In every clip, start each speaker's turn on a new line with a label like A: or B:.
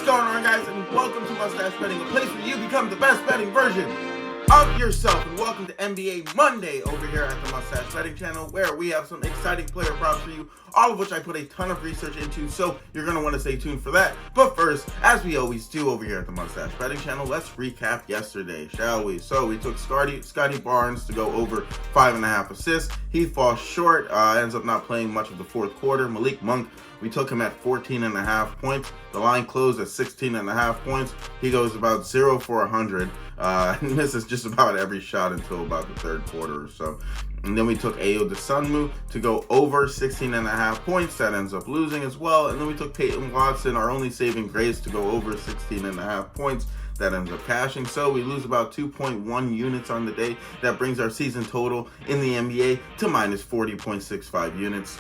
A: going on, guys, and welcome to Mustache Betting, a place where you become the best betting version of yourself. And welcome to NBA Monday over here at the Mustache Betting channel, where we have some exciting player props for you, all of which I put a ton of research into, so you're going to want to stay tuned for that. But first, as we always do over here at the Mustache Betting channel, let's recap yesterday, shall we? So we took Scottie Barnes to go over 5.5 assists. He falls short, ends up not playing much of the fourth quarter. Malik Monk, we took him at 14.5 points. The line closed at 16.5 points. He goes about 0 for 100. Misses just about every shot until about the third quarter or so. And then we took Ayo Dosunmu to go over 16.5 points. That ends up losing as well. And then we took Peyton Watson, our only saving grace, to go over 16.5 points. That ends up cashing. So we lose about 2.1 units on the day. That brings our season total in the NBA to minus 40.65 units.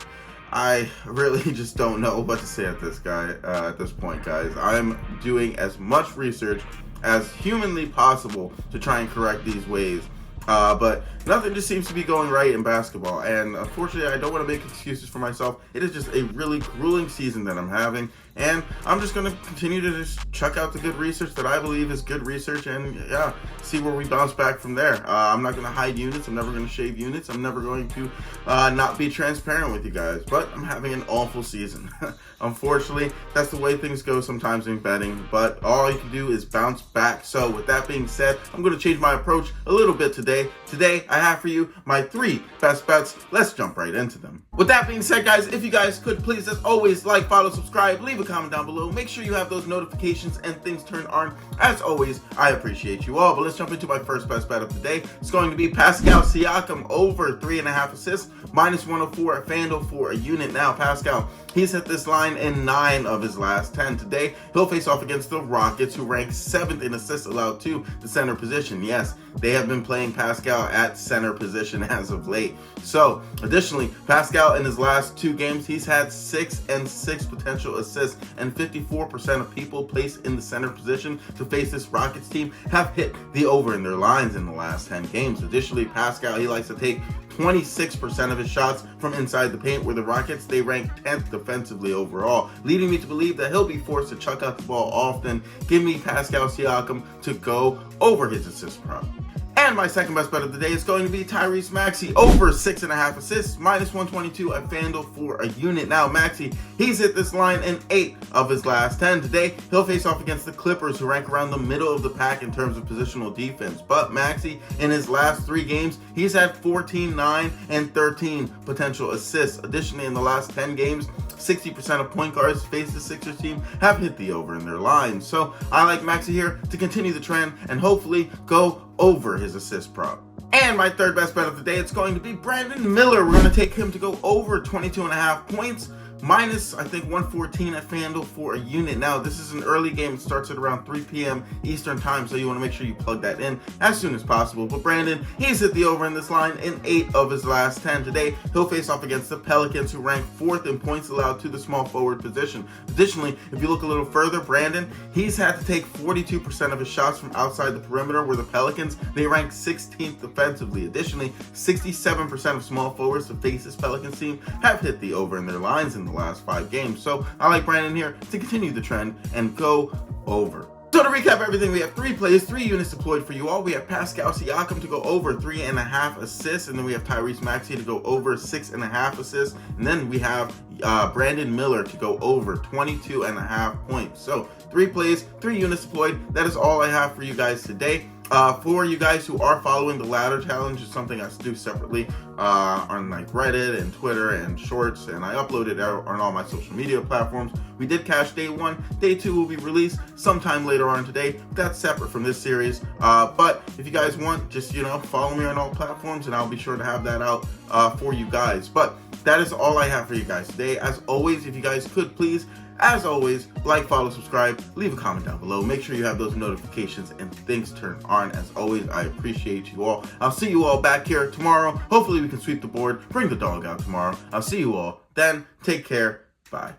A: I really just don't know what to say at this point, guys. I'm doing as much research as humanly possible to try and correct these ways. But nothing just seems to be going right in basketball. And unfortunately, I don't want to make excuses for myself. It is just a really grueling season that I'm having. And I'm just going to continue to just check out the good research that I believe is good research and, yeah, see where we bounce back from there. I'm not going to hide units. I'm never going to shave units. I'm never going to not be transparent with you guys. But I'm having an awful season. Unfortunately, that's the way things go sometimes in betting. But all you can do is bounce back. So with that being said, I'm going to change my approach a little bit today. Today, I have for you my 3 best bets. Let's jump right into them. With that being said, guys, if you guys could please, as always, like, follow, subscribe, leave a comment down below. Make sure you have those notifications and things turned on. As always, I appreciate you all. But let's jump into my first best bet of the day. It's going to be Pascal Siakam over 3.5 assists, minus 104 at FanDuel for a unit. Now, Pascal, he's hit this line in 9 of his last 10. Today, he'll face off against the Rockets, who rank 7th in assists allowed to the center position. Yes, they have been playing Pascal at center position as of late. So, additionally, Pascal in his last 2 games, he's had 6 and 6 potential assists, and 54% of people placed in the center position to face this Rockets team have hit the over in their lines in the last 10 games. Additionally, Pascal, he likes to take 26% of his shots from inside the paint, where the Rockets, they rank 10th defensively overall, leading me to believe that he'll be forced to chuck out the ball often. Give me Pascal Siakam to go over his assist prop. And my second best bet of the day is going to be Tyrese Maxey over 6.5 assists, minus 122 at FanDuel for a unit. Now, Maxey, he's hit this line in 8 of his last 10. Today, he'll face off against the Clippers, who rank around the middle of the pack in terms of positional defense. But Maxey, in his last 3 games, he's had 14, 9, and 13 potential assists. Additionally, in the last 10 games, 60% of point guards face the Sixers team have hit the over in their lines. So I like Maxey here to continue the trend and hopefully go over his assist prop. And my third best bet of the day, it's going to be Brandon Miller. We're going to take him to go over 22.5 points, minus, I think, 114 at FanDuel for a unit. Now, this is an early game. It starts at around 3 p.m. Eastern time, so you want to make sure you plug that in as soon as possible. But Brandon, he's hit the over in this line in 8 of his last 10. Today, he'll face off against the Pelicans, who rank 4th in points allowed to the small forward position. Additionally, if you look a little further, Brandon, he's had to take 42% of his shots from outside the perimeter, where the Pelicans, they rank 16th defensively. Additionally, 67% of small forwards to face this Pelicans team have hit the over in their lines in the last 5 games. So I like Brandon here to continue the trend and go over. So to recap everything, we have 3 plays, 3 units deployed for you all. We have Pascal Siakam to go over 3.5 assists, and then we have Tyrese Maxey to go over 6.5 assists, and then we have Brandon Miller to go over 22.5 points. So 3 plays, 3 units deployed. That is all I have for you guys today. For you guys who are following the ladder challenge, is something I do separately on like Reddit and Twitter and Shorts, and I upload it on all my social media platforms. We did cash day 1. Day 2 will be released sometime later on today. That's separate from this series. But if you guys want, just, follow me on all platforms, and I'll be sure to have that out for you guys. But that is all I have for you guys today. As always, if you guys could please, as always, like, follow, subscribe, leave a comment down below. Make sure you have those notifications and things turned on. As always, I appreciate you all. I'll see you all back here tomorrow. Hopefully we can sweep the board, bring the dog out tomorrow. I'll see you all then. Take care. Bye.